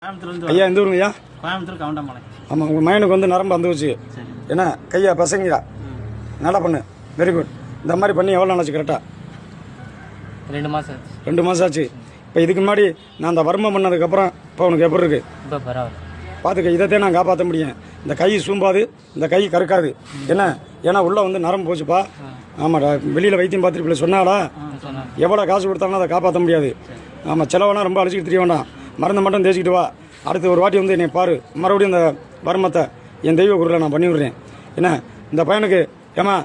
ஐயா எந்த ஊருங்க ஐயா? கோயம்புத்தூர் கவுண்டமலை. ஆமாம், உங்கள் மைனுக்கு வந்து நரம்பு வந்துச்சு என்ன கையா பசங்க நல்லா பண்ணு, வெரி குட். இந்த மாதிரி பண்ணி எவ்வளோ நாளாச்சு கரெக்டாக? 2 மாதம் ஆச்சு. 2 மாதம் ஆச்சு. இப்போ இதுக்கு முன்னாடி நான் அந்த வர்மம் பண்ணதுக்கப்புறம் இப்போ உனக்கு எப்படி இருக்குது? இப்போ பரவாயில்ல. பார்த்துக்க, இதைத்தான் நான் காப்பாற்ற முடியும். இந்த கை சூம்பாது, இந்த கை கறக்காது என்ன, ஏன்னா உள்ளே வந்து நரம்பு போச்சுப்பா. ஆமாடா, வெளியில் வைத்தியம் பார்த்துட்டு சொன்னாலா எவ்வளோ காசு கொடுத்தாலும் அதை காப்பாற்ற முடியாது. ஆமாம், செலவெல்லாம் ரொம்ப அழைச்சிட்டு தெரிய வேண்டாம், மருந்தை மட்டும் தேய்ச்சிக்கிட்டு வா. அடுத்து ஒரு வாட்டி வந்து என்னை பாரு, மறுபடியும் இந்த வர்மத்தை என் தெய்வ குருவில் நான் பண்ணி விடுறேன் என்ன. இந்த பையனுக்கு ஏமா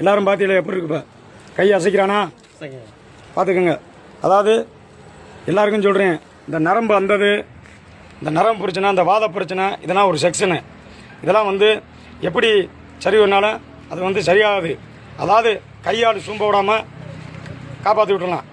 எல்லாரும் பார்த்தீங்களா எப்படி இருக்குப்பா, கை அசைக்கிறானா பார்த்துக்கோங்க. அதாவது எல்லாருக்கும் சொல்கிறேன், இந்த நரம்பு வந்தது, இந்த நரம்பு பிரச்சனை, இந்த வாத பிரச்சனை, இதெல்லாம் ஒரு செக்ஷனு. இதெல்லாம் வந்து எப்படி சரி பண்ணாலும் அது வந்து சரியாகாது. அதாவது கையால் சூம்ப விடாமல் காப்பாற்றி விட்டுடலாம்,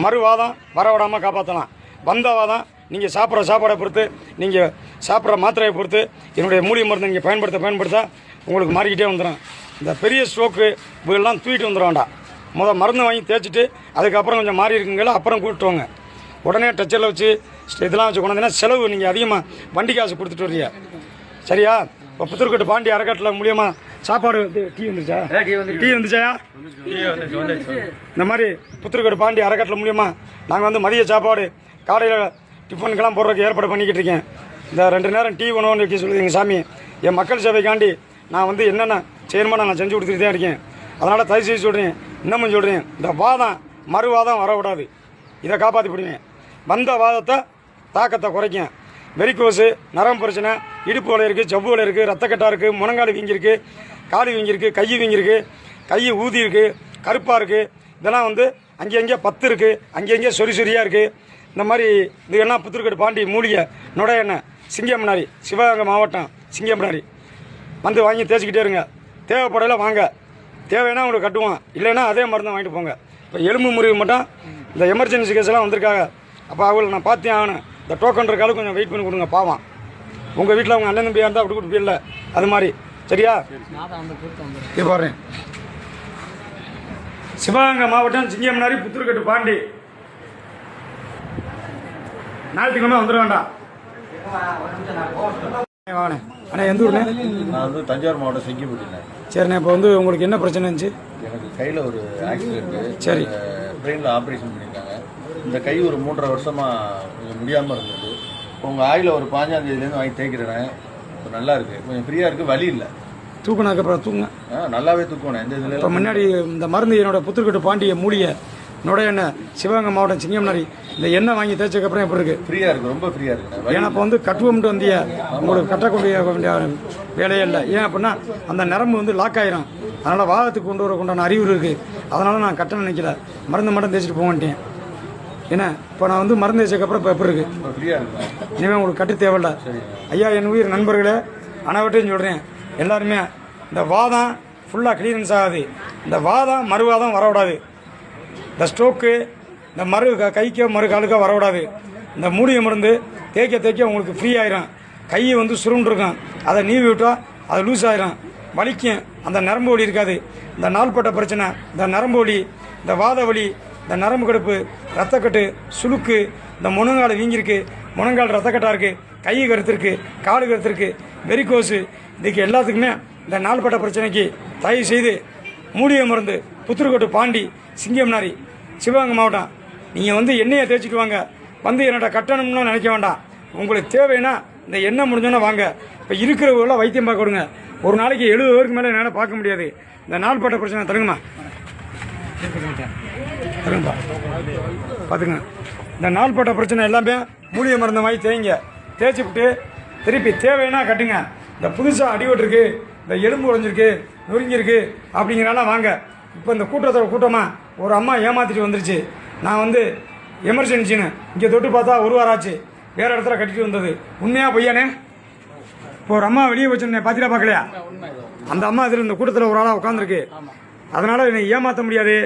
மறுவாதம் வர விடாமல் காப்பாற்றலாம். வந்த வாதம் நீங்கள் சாப்பிட்ற சாப்பாடை பொறுத்து, நீங்கள் சாப்பிட்ற மாத்திரையை பொறுத்து, என்னுடைய மூலிகை மருந்து நீங்கள் பயன்படுத்த உங்களுக்கு மாறிக்கிட்டே வந்துடும். இந்த பெரிய ஸ்ட்ரோக்கு இதெல்லாம் தூக்கிட்டு வந்துட வேண்டாம். மருந்து வாங்கி தேய்ச்சிட்டு அதுக்கப்புறம் கொஞ்சம் மாறி இருக்குங்களா அப்புறம் கூப்பிட்டு வாங்க. உடனே டச்சரில் வச்சு இதெல்லாம் வச்சு கொண்டாந்தீங்கன்னா செலவு நீங்கள் அதிகமாக வண்டி காசு கொடுத்துட்டு வரீங்க சரியா? இப்போ புத்தூர்கட்டு பாண்டி அறக்கட்டளை மூலியமாக சாப்பாடு டீ வந்துச்சா? டீ வந்துச்சாயா? இந்த மாதிரி புத்தூர்கட்டு பாண்டி அறக்கட்டளை மூலியமாக நாங்கள் வந்து மதிய சாப்பாடு காலையில் டிஃபனுக்கெல்லாம் போடுறதுக்கு ஏற்பாடு பண்ணிக்கிட்டு இருக்கேன். இந்த 2 நேரம் டீ உணவுன்னு வைக்க சொல்லுவீங்க சாமி. என் மக்கள் சேவைக்காண்டி நான் வந்து என்னென்ன செய்யணுமோ நான் செஞ்சு கொடுத்துட்டு தான் இருக்கேன். அதனால் தயவு செய்து சொல்கிறேன், இன்னமும் சொல்கிறேன், இந்த வாதம் மறுவாதம் வரக்கூடாது. இதை காப்பாற்றி போடுவேன். வந்த வாதத்தை தாக்கத்தை குறைக்கும். வெரிகோஸு, நரம்பு பிரச்சனை, இடுப்பு வலை இருக்குது, ஜவ்வு வலை இருக்குது, ரத்தக்கட்டாக இருக்குது, முனங்கால் வீங்கிருக்கு, காலு வீங்கிருக்கு, கை வீங்கிருக்கு, கை ஊதி இருக்குது, கருப்பாக இருக்குது. இதெல்லாம் வந்து அங்கங்கே பத்து இருக்குது, அங்கங்கே சொரியாக இருக்குது. இந்த மாதிரி இது என்ன புத்தூர்கட்டு பாண்டி மூலிகை நுடைய எண்ணெய், சிங்கம்னாரி, சிவகங்கை மாவட்டம் சிங்கம்னாரி வந்து வாங்கி தேய்ச்சிக்கிட்டே இருங்க. தேவைப்படையில் வாங்க, தேவைன்னா உங்களுக்கு கட்டுவோம், இல்லைன்னா அதே மருந்து வாங்கிட்டு போங்க. இப்போ எலும்பு முறிவு மட்டும் இந்த எமர்ஜென்சி கேஸ்லாம் வந்திருக்காங்க. அப்போ அவங்களை நான் பார்த்தே ஆகணும். இந்த டோக்கன் இருக்காது, கொஞ்சம் வெயிட் பண்ணி கொடுங்க பாவம். உங்கள் வீட்டில் அவங்க அண்ணன் தம்பியாக இருந்தால் அப்படி கொடுப்பீங்க இல்லை, அது மாதிரி சரியா? இப்போ பாருங்க, சிவகங்கை மாவட்டம் சிங்கம்னாரி புத்தூர்கட்டு பாண்டி. ஞாயிற்றுக்கிழமை வந்துட வேண்டாம். வாங்கண்ணே. அண்ணா எந்த ஊர்ண்ணே? நான் வந்து தஞ்சாவூர் மாவட்டம் செங்கிப்பட்டினேன். சரிண்ணே, இப்போ வந்து உங்களுக்கு என்ன பிரச்சனை இருந்துச்சு? எனக்கு கையில் ஒரு ஆக்சிடென்ட்டு. சரி, பிரெயினில் ஆப்ரேஷன் பண்ணியிருக்காங்க. இந்த கை ஒரு 3.5 வருஷமாக கொஞ்சம் முடியாமல் இருந்தது. இப்போ உங்கள் ஆயில் ஒரு 5ஆம் தேதியிலேருந்து வாங்கி தேய்க்கிறேன். இப்போ நல்லா இருக்குது, கொஞ்சம் ஃப்ரீயாக இருக்குது, வலி இல்லை. தூக்குனாக்கப்புறம் தூங்க நல்லாவே தூக்கணும். எந்த இதில் இப்போ முன்னாடி இந்த மருந்து என்னோட புத்தூர்கட்டு பாண்டிய மூலிகை நுடைய எண்ணெய், சிவகங்கை மாவட்டம் சிங்கம்னாரி, இந்த எண்ணெய் வாங்கி தேய்ச்சதுக்கப்புறம் எப்படி இருக்குது? ஃப்ரீயாக இருக்குது, ரொம்ப ஃப்ரீயாக இருக்குது. ஏன்னா இப்போ வந்து கட்டுவோம்ட்டு வந்தியா, உங்களுக்கு கட்டக்கூடிய வேண்டிய வேலையே இல்லை. ஏன் அப்படின்னா அந்த நரம்பு வந்து லாக் ஆயிரும். அதனால் வாதத்துக்கு கொண்டு வரக்குண்டான அறிவு இருக்குது. அதனால் நான் கட்ட நினைக்கல, மருந்து மட்டும் தேய்ச்சிட்டு போக மாட்டேன். ஏன்னா இப்போ நான் வந்து மருந்து தேய்ச்சதுக்கப்புறம் இப்போ எப்படி இருக்குது? ஃப்ரீயாக இருக்குது. இனிமேல் உங்களுக்கு கட்டு தேவையில்லை. ஐயா, என் உயிர் நண்பர்களே அனைவற்றையும் சொல்கிறேன், எல்லாருமே இந்த வாதம் ஃபுல்லாக கிளியரன்ஸ் ஆகாது. இந்த வாதம் மறுவாதம் வரக்கூடாது. இந்த ஸ்ட்ரோக்கு, இந்த கைக்கோ காலுக்கோ வரக்கூடாது. இந்த மூலிகை மருந்து தேய்க்க உங்களுக்கு ஃப்ரீ ஆயிரும். கை வந்து சுருண்டுருக்கும், அதை நீவி விட்டால் அது லூஸ் ஆயிரும், வலிக்கும். அந்த நரம்பு வலி இருக்காது. இந்த நாள்பட்ட பிரச்சனை, இந்த நரம்பு வலி, இந்த வாத வலி, இந்த நரம்பு கடுப்பு, ரத்தக்கட்டு, சுளுக்கு, இந்த முனங்கால் வீங்கிருக்கு, முனங்கால் ரத்தக்கட்டாக இருக்குது, கை கருத்துருக்கு, காலு கருத்துருக்கு, வெரிகோஸு, இதுக்கு எல்லாத்துக்குமே இந்த நாள்பட்ட பிரச்சனைக்கு தயவு செய்து மூலிகை மருந்து புத்தூர்கட்டு பாண்டி சிங்கம்னாரி சிவகங்கை மாவட்டம். நீங்கள் வந்து எண்ணெயை தேய்ச்சிட்டு வாங்க. வந்து என்னோட கட்டணம்னு நினைக்க வேண்டாம். உங்களுக்கு தேவைன்னா இந்த எண்ணெய் முடிஞ்சோன்னா வாங்க. இப்போ இருக்கிறவங்களாம் வைத்தியம் பார்க்க விடுங்க. ஒரு நாளைக்கு 70 பேருக்கு மேலே என்னால் பார்க்க முடியாது. இந்த நாள்பட்ட பிரச்சனை தருங்கம்மா, தருங்கப்பா, பார்த்துங்க. இந்த நாள்பட்ட பிரச்சனை எல்லாமே மூலிகை மருந்து வாங்கி தேய்ச்சி விட்டு திருப்பி தேவைன்னா கட்டுங்க. இந்த புதுசாக அடிபட்டுருக்கு, இந்த எலும்பு உடைஞ்சிருக்கு, நொறுங்கிருக்கு அப்படிங்கிறனால வாங்க. இப்போ இந்த கூட்டமாக ஒரு அம்மா ஏமாற்றிட்டு வந்துருச்சு. நான் வந்து எமர்ஜென்சின்னு இங்கே தொட்டு பார்த்தா 1 வாரம் ஆச்சு, வேறு இடத்துல கட்டிட்டு வந்தது. உண்மையாக பொய்யானே? இப்போ ஒரு அம்மா வெளியே வச்சுருந்தேன், பார்த்துட்டா பார்க்கலையா? அந்த அம்மா இதில் இந்த கூட்டத்தில் ஒரு ஆளாக உட்காந்துருக்கு. அதனால் என்னை ஏமாற்ற முடியாது,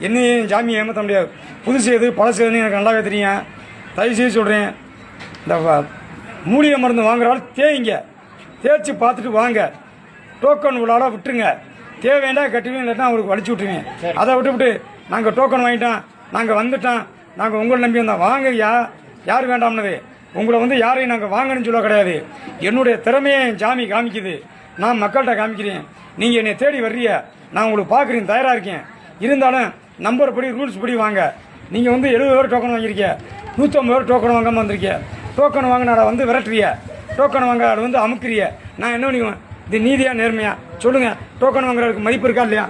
என்னையும் ஜாமியை ஏமாற்ற முடியாது. புதுசு எது பழசு எதுன்னு எனக்கு நல்லாவே தெரியும். தயவுசெய்து சொல்கிறேன், இந்த மூலிகை மருந்து வாங்குறாலும் தேய்ச்சி பார்த்துட்டு வாங்க. டோக்கன் உள்ளால விட்டுருங்க. தேவையாண்டா கட்டுவேன், இல்லைன்னா அவருக்கு வலிச்சு விட்டுருவேன். அதை விட்டு நாங்கள் டோக்கன் வாங்கிட்டோம், நாங்கள் வந்துட்டோம், நாங்கள் உங்களை நம்பி வந்தோம், வாங்க யார் வேண்டாம்னது. உங்களை வந்து யாரையும் நாங்கள் வாங்கணும்னு சொல்ல கிடையாது. என்னுடைய திறமையை என் சாமி காமிக்குது. நான் மக்கள்கிட்ட காமிக்கிறேன். நீங்கள் என்னை தேடி வர்றீங்க, நான் உங்களுக்கு பார்க்குறேன், தயாராக இருக்கேன். இருந்தாலும் நம்பர் படி ரூல்ஸ் படி வாங்க. நீங்கள் வந்து 70 பேர் டோக்கன் வாங்கியிருக்கீங்க, 150 பேர் டோக்கன் வாங்காமல் வந்திருக்கீங்க. டோக்கன் வாங்கினாட வந்து விரட்டுறிய, டோக்கன் வாங்க வந்து அமுக்குறிய. நான் என்ன பண்ணிக்குவேன்? இது நீதியா நேர்மையா சொல்லுங்கள். டோக்கன் வாங்குறதுக்கு மதிப்பு இருக்கா இல்லையா?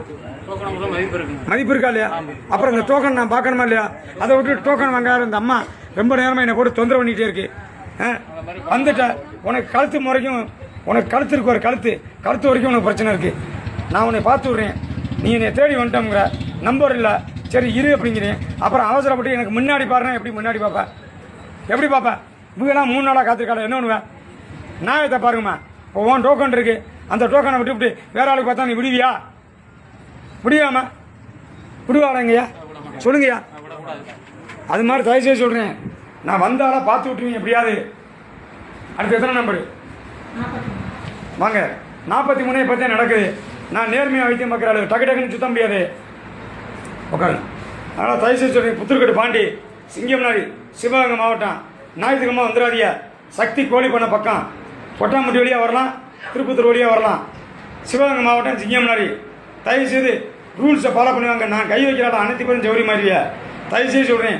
மதிப்பு இருக்கா இல்லையா? அப்புறம் இந்த டோக்கன் நான் பார்க்கணுமா இல்லையா? அதை விட்டு டோக்கன் வாங்காத இந்த அம்மா ரொம்ப நேரமாக என்னை போட்டு தொந்தரவு பண்ணிகிட்டே இருக்கு. வந்துட்ட உனக்கு கழுத்து முறைக்கும், உனக்கு கழுத்து இருக்கு, ஒரு கழுத்து வரைக்கும் உனக்கு பிரச்சனை இருக்குது. நான் உன்னை பார்த்து விட்றேன், நீ என்னை தேடி வந்துட்டோங்கிற, நம்பர் இல்லை, சரி இரு அப்படிங்கிறேன். அப்புறம் அவசரப்பட்டு எனக்கு முன்னாடி பாருன்னா எப்படி முன்னாடி பார்ப்பேன்? எப்படி பார்ப்பேன்? இவங்கெல்லாம் 3 நாளாக காத்திருக்காள, என்ன பண்ணுவேன்? நியாயத்தை பாருங்கம்மா. இப்போ உன் டோக்கன் இருக்கு, அந்த டோக்கனை விட்டு வேற ஆளுக்கு பார்த்தா நீ விடுவியா? விடுவியாம்மா? விடுவாடங்கய்யா, சொல்லுங்கய்யா. அது மாதிரி தயவுசெய்து சொல்கிறேன், நான் வந்தாலும் பார்த்து விட்டுருவீங்க எப்படியாவது. அடுத்து எத்தனை நம்பரு? வாங்க. 43 பற்றி நடக்குது. நான் நேர்மையாக வைத்தியம் பார்க்குறாள், டக்குன்னு சுத்த முடியாது. உட்காரு. அதனால் தயவுசெய்து சொல்கிறேன், புத்தூர்கட்டு பாண்டி, சிங்கம்நாடி, சிவகங்கை மாவட்டம். ஞாயிற்றுக்கிழமை வந்துடாதீங்க. சக்தி கோழி பண்ண பக்கம் கொட்டாம்பட்டி வழியாக வரலாம், திருப்பத்தூர் வழியாக வரலாம். சிவகங்கை மாவட்டம் சிங்கம்நாடி. தயவுசெய்து ரூல்ஸை ஃபாலோ பண்ணுவாங்க. நான் கை வைக்கிறாள் அனைத்து பேரும் ஜவுரி மாதிரியா. தயவுசெய்து சொல்கிறேன்,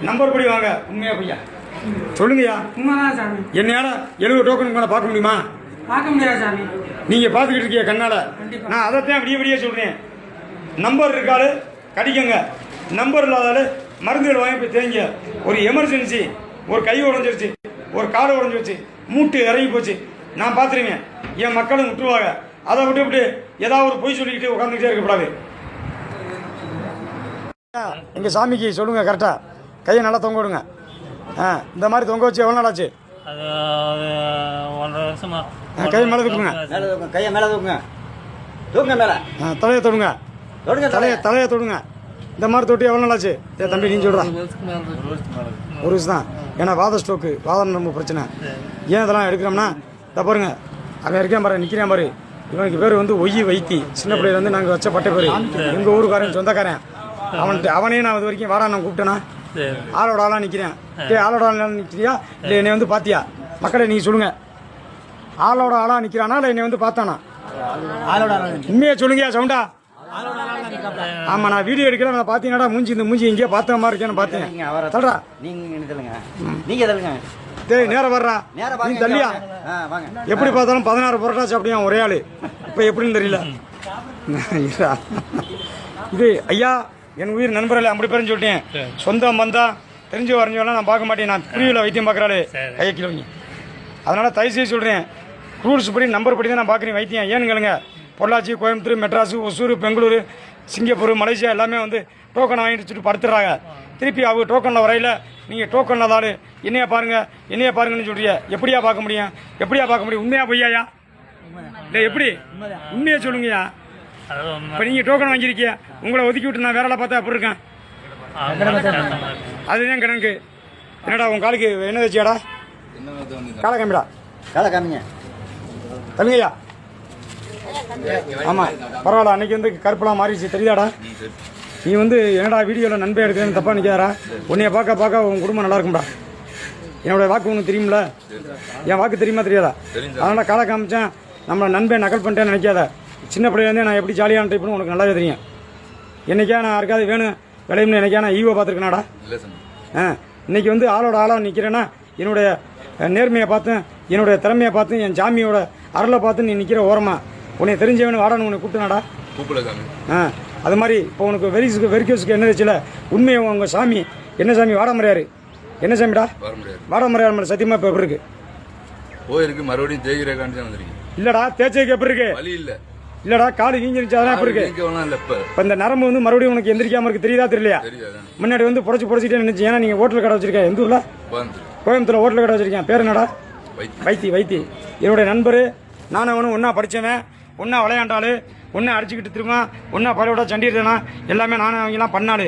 நம்பர் படி வாங்க. உண்மையா பையா சொல்லுங்கய்யா. உண்மைதான் சாமி. என்னையால 70 டோக்கனுக்கு மேலே பார்க்க முடியுமா? பார்க்க முடியாது சாமி. நீங்கள் பார்த்துக்கிட்டு இருக்கீங்க கண்ணால். நான் அதைத்தான் விடிய சொல்கிறேன். நம்பர் இருக்காது கடிக்கங்க, நம்பர் இல்லாதால மருந்துகள் வாங்கி போய் தேங்க. ஒரு எமர்ஜென்சி, ஒரு கை உடஞ்சிருச்சு, ஒரு காலை உடஞ்சிருச்சு, மூட்டு இறங்கி போச்சு, நான் பார்த்துருவேன். என் மக்களும் விட்டுருவாங்க. அதை விட்டு ஏதாவது ஒரு பொய் சொல்லிக்கிட்டு உட்காந்துக்கிட்டே இருக்கக்கூடாது. எங்கள் சாமிக்கு சொல்லுங்கள் கரெக்டாக, கையை நல்லா தொங்க விடுங்க. இந்த மாதிரி தொங்க வச்சு எவ்வளோ நாள் ஆச்சு? அது 1.5 வருஷமா. கையை மேலே தூக்குங்க, கையை மேலே தூக்குங்க, தூக்குங்க மேலே. தலையை தொடுங்க, தலையை தொடுங்க. இந்த மாதிரி தொட்டு எவ்வளோ நாள் ஆச்சு? தம்பி நீ சொல்கிறா. 1 வருஷம் தான். ஏன்னா வாத ஸ்ட்ரோக்கு, வாத நரம்பு பிரச்சனை. ஏன் இதெல்லாம் எடுக்கிறோம்னா, இதை பாருங்க, அவன் இருக்கேன் பாரு, நிற்கிறேன் பாரு. இவனுக்கு பேர் வந்து ஒய்யி வைத்தி. சின்ன பிள்ளையில வந்து நாங்கள் வச்ச பட்டை பேர். எங்கள் ஊருக்காரன், சொந்தக்காரன். அவனே நான் இது வரைக்கும் வாடா நான் கூப்பிட்டேனா, ஆளோட ஆளாக நிற்கிறேன். ஆளோட ஆளாக நிற்கிறியா இல்லை என்னை வந்து பார்த்தியா? மக்களை நீங்கள் சொல்லுங்கள், ஆளோட ஆளாக நிற்கிறானா இல்லை என்னை வந்து பார்த்தானா? உண்மையை சொல்லுங்கயா சவுண்டா. ஆமாம், நான் வீடியோ எடுக்கிறேன். நான் பார்த்தீங்கடா இந்த மூஞ்சி இங்கேயே பார்த்த மாதிரி இருக்கேன்னு பார்த்தேன். சொல்கிறா நீங்கள் டேய் நேரம் வர்றா, நீ தள்ளியா? எப்படி பார்த்தாலும் 16 புரோட்டா சாப்பிட்டியா ஒரே ஆள். இப்போ எப்படின்னு தெரியல. இது ஐயா என் உயிர் நண்பர்களே, அப்படி பேருன்னு சொல்லிட்டேன். சொந்தம் வந்தா தெரிஞ்சு வரைஞ்சவெல்லாம் நான் பார்க்க மாட்டேன். நான் பிரிவில் வைத்தியம் பார்க்குறாள் கையை கிலோங்க. அதனால் தயவுசெய்து சொல்கிறேன், ரூல்ஸ் படி நம்பர் படி தான் நான் பார்க்குறேன் வைத்தியம். ஏன்னு கேளுங்க, பொள்ளாச்சி, கோயம்புத்தூர், மெட்ராஸு, ஒசூர், பெங்களூரு, சிங்கப்பூர், மலேசியா எல்லாமே வந்து டோக்கன் வாங்கிட்டு வச்சுட்டு படுத்துடுறாங்க. திருப்பி அவங்க டோக்கனில் வரையில் நீங்கள் டோக்கனில் தாள் என்னையா பாருங்கன்னு சொல்கிறீங்க. எப்படியா பார்க்க முடியும்? உண்மையா பொய்யாயா? இல்லை எப்படி? உண்மையை சொல்லுங்கய்யா. இப்போ நீங்கள் டோக்கன் வாங்கியிருக்கீங்க, உங்களை ஒதுக்கி விட்டு நான் வேற ஆளை பார்த்தா அப்படி இருக்கேன். அதுதான் கணக்கு. என்னடா உன் காலுக்கு என்ன வச்சியாடா? காலை காமிங்க தம்பிங்கய்யா. ஆமாம் பரவாயில்ல, அன்னைக்கு வந்து கருப்பெல்லாம் மாறிடுச்சு தெரியுதாடா? நீ வந்து என்னடா வீடியோவில் நண்பை எடுக்கிறேன்னு தப்பாக நிற்காரா? உன்னைய பார்க்க உன் குடும்பம் நல்லா இருக்கும்டா. என்னோடய வாக்கு உனக்கு தெரியுமில, என் வாக்கு தெரியுமா தெரியாதா? அதனால் காலை காமிச்சேன், நம்மளை நண்பை நக்கல் பண்ணிட்டேன்னு நினைக்காத. சின்ன பிள்ளைலேருந்தே நான் எப்படி ஜாலியான டைப்னு உனக்கு நல்லாவே தெரியும். என்னைக்கா நான் யாருக்காவது வேணும் விளையும்னு என்னைக்கா நான் ஈவோ பார்த்துருக்கேனாடா? இன்னைக்கு வந்து ஆளோட ஆளாக நிற்கிறேன்னா என்னுடைய நேர்மையை பார்த்து, என்னுடைய திறமையை பார்த்து, என் சாமியோட அருளை பார்த்து நீ நிற்கிற ஓரமாக உன்னை தெரிஞ்சவனு வாடான்னு உன்னை கூப்பிட்டுனாடா. அது மாதிரி இப்போ உனக்கு வெரிக்கோஸுக்கு என்ன வச்சுல உண்மையை உங்கள் சாமி என்ன சாமி? வாடாமறையாரு. என்ன சாமிடா? வாடாமறையார் மேலே சத்தியமாக இப்போ எப்படி இருக்கு? போயிருக்கு மறுபடியும் தேய்கிறேன். இல்லடா தேய்ச்சதுக்கு எப்படி இருக்கு? இல்லடா காலு வீங்கிருச்சு, அதெல்லாம் எப்படி இருக்கு? இப்போ இந்த நரம்பு வந்து மறுபடியும் உனக்கு எந்திரிக்காம இருக்கு, தெரியுதா தெரியலையா? முன்னாடி வந்து புடச்சிட்டே நினைச்சு. ஏன்னா நீங்கள் ஹோட்டல் கடை வச்சிருக்கேன். எந்த ஊரில்? கோயம்புத்தூர் ஹோட்டல் கடை வச்சிருக்கேன். பேர் என்னடா? வைத்தி. என்னுடைய நண்பர். நானும் அவனும் ஒன்றா படித்தவன், ஒன்றா விளையாண்டாள், ஒன்றா அடிச்சுக்கிட்டு திரும்ப ஒன்றா பழையோட சண்டிடுறேனா எல்லாமே நானும் அவங்கெல்லாம் பண்ணாள்.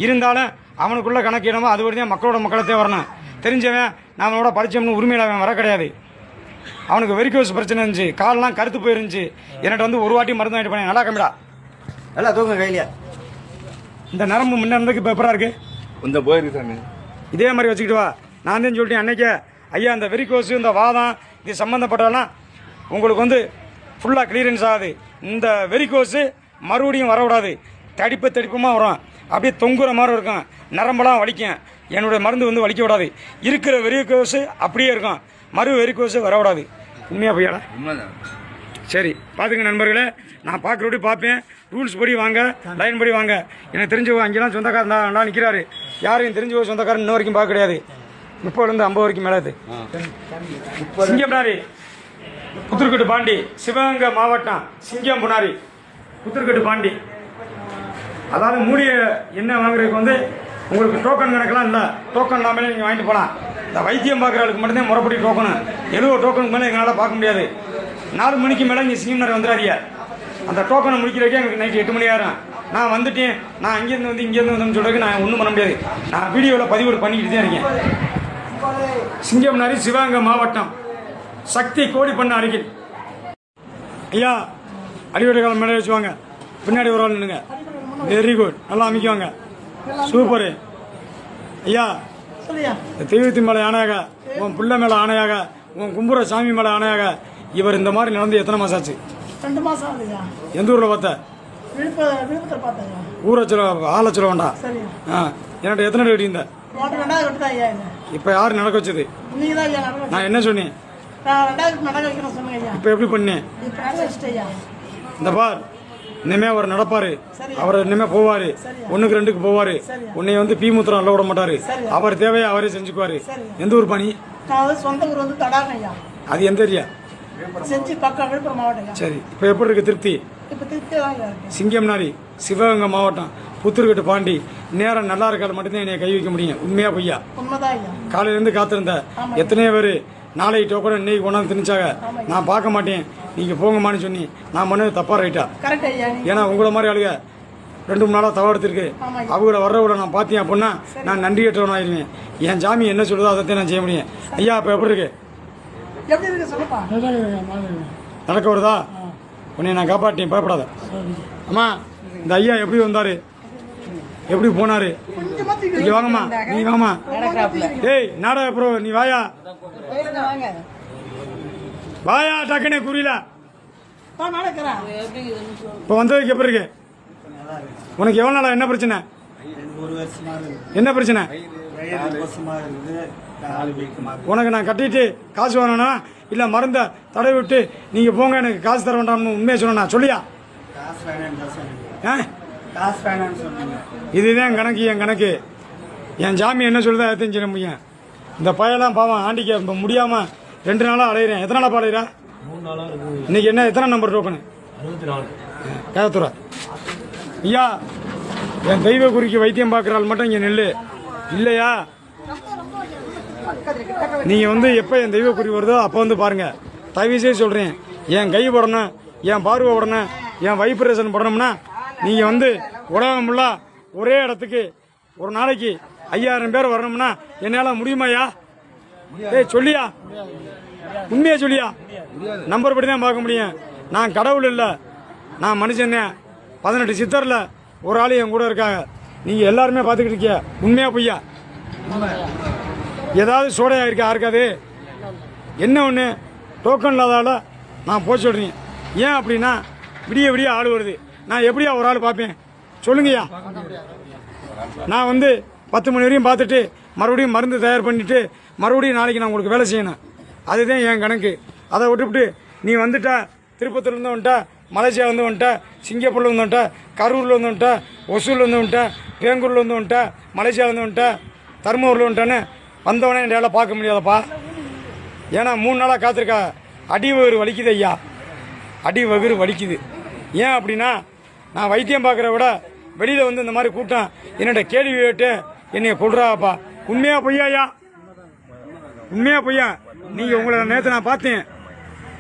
இருந்தாலும் அவனுக்குள்ள கணக்கு இடமோ அது வரையும் மக்களத்தே வரணும். தெரிஞ்சவன் நான் அவனோட படித்தவனு உரிமையில் அவன் வர கிடையாது. அவனுக்கு வெரிக்கோஸ் பிரச்சனை இருந்துச்சு, காலெலாம் கருத்து போயிருந்துச்சு. என்கிட்ட வந்து ஒரு வாட்டி மருந்து வாங்கிட்டு போனேன். நல்லா கம்மிடா, நல்லா தூங்க கையிலையா. இந்த நரம்பு முன்ன இருந்ததுக்கு இப்போ எப்படா இருக்கு? கொஞ்சம் போயிருக்கு சாமி. இதே மாதிரி வச்சுக்கிட்டு வா. நான் தான் சொல்லிட்டேன் அன்னைக்கே, ஐயா இந்த வெரிகோஸு இந்த வாதம் இது சம்மந்தப்பட்டாலாம் உங்களுக்கு வந்து ஃபுல்லாக கிளியரன்ஸ் ஆகுது. இந்த வெரிகோஸு மறுபடியும் வரக்கூடாது. தடிப்பமாக வரும், அப்படியே தொங்குற மாதிரி இருக்கும், நரம்பெல்லாம் வலிக்கும். என்னுடைய மருந்து வந்து வலிக்க விடாது. இருக்கிற வெரிகோஸு அப்படியே இருக்கும், மறு வெரிகோஸு வரக்கூடாது. உண்மையாக போய்யா? உண்மைதான். சரி பார்த்துங்க நண்பர்களே, நான் பார்க்குறபடி பார்ப்பேன். ரூல்ஸ் படி வாங்க, லைன் படி வாங்க. எனக்கு தெரிஞ்சவங்க அங்கெல்லாம் சொந்தக்காரன் தான் நிற்கிறாரு. யாரையும் தெரிஞ்சவங்க சொந்தக்காரன் இன்ன வரைக்கும் பார்க்க கிடையாது. 30லேருந்து 50 வரைக்கும் மேலே. சிங்கம் புனாரி புத்தூர்கட்டு பாண்டி, சிவகங்கை மாவட்டம். சிங்கம் புனாரி புத்தூர்கட்டு பாண்டி. அதாவது மூலிகை என்ன வாங்குறதுக்கு வந்து உங்களுக்கு டோக்கன் கணக்கெல்லாம் இல்லை. டோக்கன் இல்லாமலே நீங்கள் வாங்கிட்டு போகலாம். இந்த வைத்தியம் பார்க்குறவளுக்கு மட்டும்தான் முறைப்படி டோக்கனு. 70 டோக்கனுக்கு மேலே எங்களால் பார்க்க முடியாது. 4 மணிக்கு மேலே இங்கே சிங்கம் புனாரி வந்துடாதீங்க. அந்த டோக்கனை முடிக்கிறதுக்கே எங்களுக்கு நைட்டு 8 மணி ஆயிரும். நான் வந்துட்டேன், நான் அங்கேருந்து வந்து இங்கேருந்து வந்தேன்னு சொல்கிறதுக்கு நான் ஒன்றும் பண்ண முடியாது. நான் வீடியோவில் பதிவு பண்ணிக்கிட்டு தான் இருக்கேன். சிங்கம் புனாரி, சிவகங்கை மாவட்டம், சக்தி கோடி பண்ண அருகில். ஐயா அடிவடை காலம் மேலே வச்சுவாங்க, பின்னாடி ஒரு ஆள் நின்னுங்க. வெரி குட், நல்லா அமைக்குவாங்க, சூப்பரு. ஐயா தெய்வத்தி மேலே ஆணையாக, உன் பிள்ளை மேலே ஆணையாக, உன் கும்புற சாமி மேலே ஆணையாக, இவர் இந்த மாதிரி நடந்து எத்தனை மாதம் ஆச்சு? 2 மாசம் ஆகுதுயா. எந்த ஊரில் பார்த்த? விழுப்புரத்தில் பார்த்தேங்க. ஊரை சொல்ல வேண்டாம். சரி. என்கிட்ட எத்தனை வெட்டி இருந்த? 2வது வெட்டு தான் ஐயா. இப்போ யார் நடக்க வச்சது? நீங்க தான் ஐயா நடக்க வச்சீங்க. நான் என்ன சொன்னேன்? நான் 2வது நடக்க வைக்கணும் சொன்னேன் ஐயா. இப்போ எப்படி பண்ணேன்? இப்போ நடக்க வச்சுட்டேன் ஐயா. இந்த பார், இனிமே அவர் நடப்பாரு, சரி. அவர் இனிமே போவாரு, சரி. 1க்கு 2க்கு போவாரு. சரி. உன்னை வந்து பீ மூத்திரம் அல்ல விட மாட்டாரு. சரி. அவர் தேவையை அவரே செஞ்சுக்குவாரு. சரி. எந்த ஊர் பணி? நான் வந்து சொந்த ஊர் வந்து தடாங்க ஐயா. அது எந்த ஏரியா? செஞ்சு பக்கம் விழுப்புரம் மாவட்டம் ஐயா. சரி, இப்போ எப்படி இருக்கு திருப்தி? இப்போ திருப்தி தான் ஐயா இருக்கு. சிங்கம் புனாரி, சிவகங்கை மாவட்டம், புத்தூர்கட்டு பாண்டி. நேரம் நல்லா இருக்காது மட்டும்தான் என்னை கை வைக்க முடியும். உண்மையா பொய்யா? உண்மைதான் ஐயா. காலையிலேருந்து காத்திருந்த எத்தனையோ பேர் நாளைக்கு டோக்கன் இன்னைக்கு கொண்டாந்து திணிச்சாங்க. நான் பார்க்க மாட்டேன், நீங்கள் போங்கம்மான்னு சொன்னி நான் பண்ணது தப்பா ரைட்டா? கரெக்ட் ஐயா. ஏன்னா உங்களை மாதிரி ஆளுங்க 2-3 நாளாக தவறு எடுத்திருக்கு. அவங்கள வர்றவங்கள நான் பார்த்தேன் அப்படின்னா நான் நன்றி ஏற்றவன் ஆயிடுவேன். என் ஜாமி என்ன சொல்லுதோ அதைத்தான் நான் செய்ய முடியும். ஐயா இப்போ எப்படி இருக்கு? எப்படி இருக்கு சொல்லுப்பா. நடக்க வருதா? உன்னை நான் காப்பாற்றேன், பயப்படாத. அம்மா இந்த ஐயா எப்படி வந்தாரு, எப்படி போனாரு? இங்க வாங்கம்மா, நீ வாங்கம்மா. ஏய் நாடக ப்ரோ, நீ வாயா வாயா, டக்குனே குறியில. நடக்கிறேன். இப்போ வந்ததுக்கு எப்படி இருக்கு? உனக்கு எவ்வளோ நாளா என்ன பிரச்சனை? என்ன பிரச்சனை உனக்கு? நான் கட்டிட்டு காசு வாங்கணும்னா இல்லை மருந்த தடவை விட்டு நீங்கள் போங்க எனக்கு காசு தர வேண்டாம்னு உண்மையை சொல்லணும். சொல்லியா? இதுதான் கணக்கு, என் கணக்கு. என் ஜாமி என்ன சொல்லுதா அதையும் செய்ய முடியும். இந்த பையெல்லாம் பாவம் ஆண்டிக்க இப்போ முடியாமல் 2 நாளாக அலையிறேன். எத்தனை நாளாக அலையிறா? 3 நாளாக இருக்குது. இன்னைக்கு என்ன எத்தனை நம்பர் டோக்கனு? 64. கேத்துறா. ஐயா என் தெய்வ குறிக்கு வைத்தியம் பார்க்குறாள் மட்டும் இங்கே நெல் இல்லையா? நீங்கள் வந்து எப்போ என் தெய்வ குறி வருதோ அப்போ வந்து பாருங்கள். தயவுசெய்து சொல்கிறேன், என் கை போடணும், என் பார்வை போடணும், என் வைப்ரேஷன் போடணும்னா நீங்கள் வந்து உலகம் ஃபுல்லாக ஒரே இடத்துக்கு ஒரு நாளைக்கு 5000 பேர் வரணும்னா என்னால் முடியுமாய்யா? ஏய் சொல்லியா, உண்மையாக சொல்லியா? நம்பர் படி தான் பார்க்க முடியும். நான் கடவுள் இல்லை, நான் மனுஷன். 18 சித்தரில் ஒரு ஆள் என் கூட இருக்காங்க. நீங்கள் எல்லாருமே பார்த்துக்கிட்டு இருக்கீங்க. உண்மையா பொய்யா? ஏதாவது சோடையாக இருக்கா இருக்காது? என்ன ஒன்று டோக்கன் இல்லாதால நான் போய் சொல்கிறேன். ஏன் அப்படின்னா விடிய விடிய ஆள் வருது. நான் எப்படியா ஒரு ஆள் பார்ப்பேன் சொல்லுங்கய்யா? நான் வந்து 10 மணி வரையும் பார்த்துட்டு மறுபடியும் மருந்து தயார் பண்ணிவிட்டு மறுபடியும் நாளைக்கு நான் உங்களுக்கு வேலை செய்யணும். அதுதான் என் கணக்கு. அதை விட்டுவிட்டு நீ வந்துட்டா திருப்பத்தூர்லேருந்து வந்துட்டா, மலேசியா வந்து வந்துட்டா, சிங்கப்பூரில் வந்து வந்துட்டா, கரூரில் வந்து வந்துட்டா, ஒசூரில் வந்து வந்துட்டா, வேங்கூரில் வந்து வந்துட்டா, மலேசியா வந்து வந்துட்டா, தருமபுரியில் வந்துட்டான்னு வந்தவனே என் வேலை பார்க்க முடியாதப்பா. ஏன்னா 3 நாளாக காத்திருக்கா. அடி வயிறு வலிக்குது ஐயா, அடி வயிறு வலிக்குது. ஏன் அப்படின்னா நான் வைத்தியம் பார்க்குற விட வெளியில் வந்து இந்த மாதிரி கூட்டம் என்னோட கேள்வி கேட்டு என்னைய கொள்றாப்பா. உண்மையா பொய்யா ஐயா? உண்மையா பொய்யா? நீங்கள் உங்களை நேற்று நான் பார்த்தேன்,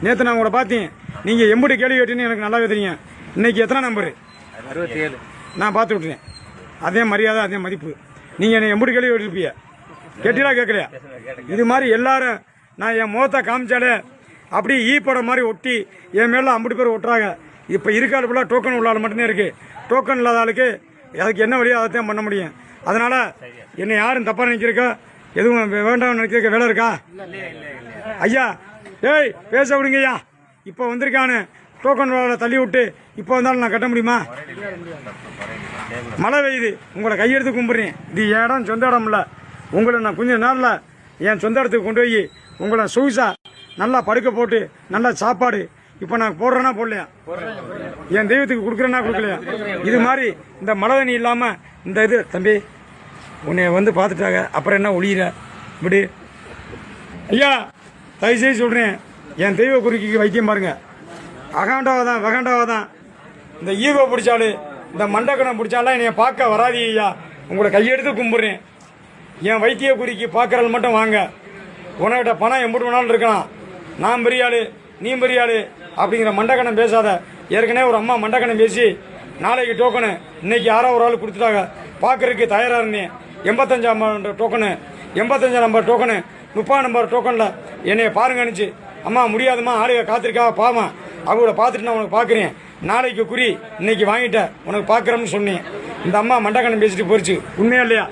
நேற்று நான் உங்களை பார்த்தேன். நீங்கள் எம்படி கேள்வி கேட்டீங்கன்னு எனக்கு நல்லாவே தெரியும். இன்னைக்கு எத்தனை நம்பரு? 67. நான் பார்த்து விட்டுறேன். அதே மரியாதை, அதே மதிப்பு. நீங்கள் என்னை எம்படி கேள்வி கேட்டிருப்பீங்க? கேட்டீங்களா கேட்கலையா? இது மாதிரி எல்லாரும் நான் என் முகத்தை காமிச்சாலே அப்படி படம் மாதிரி ஒட்டி என் மேலே 50 பேர் ஒட்டுறாங்க. இப்போ இருக்காது ஃபுல்லாக டோக்கன் உள்ள ஆள் மட்டும்தான் இருக்குது. டோக்கன் இல்லாத ஆளுக்கு அதுக்கு என்ன வழியோ அதைத்தான் பண்ண முடியும். அதனால் என்னை யாரும் தப்பாக நினைக்கிறக்கோ எதுவும் வேண்டாம் நினைக்க வேலை இருக்கா ஐயா? ஏய் பேச விடுங்க ஐயா. இப்போ வந்திருக்கானு டோக்கன் தள்ளி விட்டு இப்போ வந்தாலும் நான் கட்ட முடியுமா? மழை பெய்யுது, உங்களை கையெடுத்து கும்பிட்றேன். இது என் இடம், சொந்த இடம் இல்லை. உங்களை நான் கொஞ்சம் நாளில் என் சொந்த இடத்துக்கு கொண்டு போய் உங்களை சொகுசா நல்லா படுக்க போட்டு நல்லா சாப்பாடு இப்போ நான் போடுறேன்னா போடலையா? என் தெய்வத்துக்கு கொடுக்குறேன்னா கொடுக்கலையா? இது மாதிரி இந்த மழை தண்ணி இல்லாமல் இந்த இது தம்பி உன்னை வந்து பார்த்துட்டாங்க, அப்புறம் என்ன ஒளியிற இப்படி? ஐயா தயவுசெய்து சொல்கிறேன், என் தெய்வ குறிக்கு வைத்தியம் பாருங்க. அகாண்டாவதான் வகாண்டாவதான் இந்த ஈகோ பிடிச்சாலு இந்த மண்டக்கணம் பிடிச்சாலாம் என்னைய பார்க்க வராதி ஐயா. உங்களை கையெடுத்து கும்பிட்றேன். என் வைத்திய குறிக்கு பார்க்குறது மட்டும் வாங்க. உனக்கிட்ட பணம் எம்பிட்டு வேணாலும் இருக்கலாம். நான் பெரிய ஆளு, நீ பெரிய ஆளு அப்படிங்கிற மண்டக்கணம் பேசாத. ஏற்கனவே ஒரு அம்மா மண்டக்கணம் பேசி நாளைக்கு டோக்கனு இன்னைக்கு யாரோ ஒரு ஆள் கொடுத்துட்டாங்க, பார்க்கறதுக்கு தயாராக இருந்தேன். 85 number token, 85 number token, 30 number டோக்கனில் என்னைய பாருங்கன்னுச்சு. அம்மா முடியாதுமா, ஆளுக காத்திருக்கா பாவம், அவங்கள பார்த்துட்டு நான் உனக்கு பார்க்குறேன், நாளைக்கு குறி இன்னைக்கு வாங்கிட்டேன் உனக்கு பார்க்குறோம்னு சொன்னேன். இந்த அம்மா மண்டக்கணம் பேசிட்டு போயிடுச்சு. உண்மையா இல்லையா?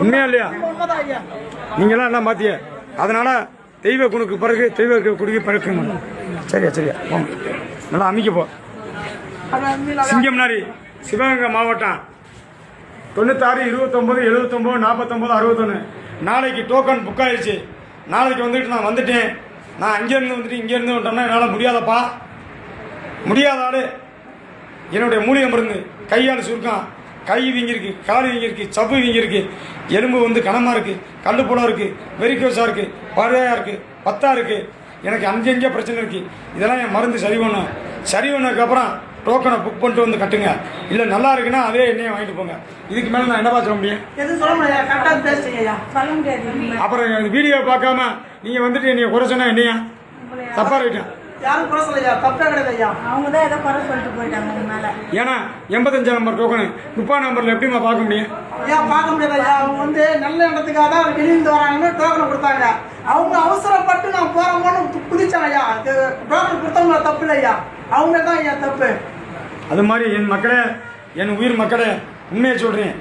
உண்மையா இல்லையா? நீங்களாம் எல்லாம் பார்த்திய. அதனால தெய்வ குணுக்கு பிறகு தெய்வ குடிக்கு பிறகு சரியா சரியா போங்க, நல்லா அமைக்க போ. சிங்கம்னாரி சிவகங்கை மாவட்டம் 96 29 79 49 61. நாளைக்கு டோக்கன் புக் ஆயிடுச்சு. நாளைக்கு வந்துட்டு நான் வந்துட்டேன். நான் அங்கேருந்து வந்துட்டு இங்கேருந்து வந்துட்டோம்னா என்னால் முடியாதப்பா. முடியாத ஆள். என்னுடைய மூலிகை மருந்து கையால் சுருக்கம், கை வீங்கிருக்கு, கால் வீங்கிருக்கு, சப்பு வீங்கிருக்கு, எலும்பு வந்து கனமாக இருக்குது, கல் புலம் இருக்குது, வெறிக்கோஸாக இருக்குது, பழையாக இருக்குது, பத்தா இருக்குது, எனக்கு அங்கங்கே பிரச்சனை இருக்குது. இதெல்லாம் என் மருந்து சரி பண்ணும். சரி பண்ணதுக்கப்புறம் டோக்கனை புக் பண்ணிட்டு வந்து கட்டுங்க. இல்லை நல்லா இருக்குன்னா அதே எண்ணெயை வாங்கிட்டு போங்க. இதுக்கு மேலே நான் என்னப்பா சொல்ல முடியும்? எதுவும் சொல்ல முடியாது, கரெக்டாக பேசுறீங்க ஐயா. சொல்ல முடியாது. அப்புறம் வீடியோ பார்க்காம நீங்கள் வந்துட்டு என்னைய குறை சொன்னா என்னையா தப்பா ரைட்டேன்? யாரும் குறை சொல்லையா, தப்பே கிடையாது ஐயா. அவங்க தான் ஏதோ குறை சொல்லிட்டு போயிட்டாங்க மேல. ஏன்னா 85 நம்பர் டோக்கனு 30 நம்பர்ல எப்படிமா பார்க்க முடியும்? ஏன் பார்க்க முடியாது ஐயா? அவங்க வந்து நல்ல இடத்துக்காக தான் வெளியிருந்து வராங்கன்னு டோக்கனை கொடுத்தாங்க. அவங்க அவசரப்பட்டு நான் போறோமோன்னு குதிச்சாங்க ஐயா. டோக்கன் கொடுத்தவங்க தப்பு இல்லை ஐயா, அவங்க தான் ஐயா தப்பு. அது மாதிரி என் மக்களே, என் உயிர் மக்களே, உண்மையை சொல்றேன்.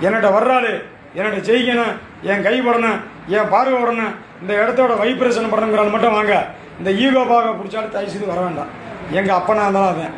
என்னோட வர்றாள், என்னோட செய்கணும், என் கை படணும், என் பார்வை படணும், இந்த இடத்தோட வைப்ரேஷன் படணுங்கிறால் மட்டும் வாங்க. இந்த ஈகோ பாக பிடிச்சாலும் தயவு செய்து வர வேண்டாம். எங்கள் அப்பனா இருந்தாலும் அதேன்.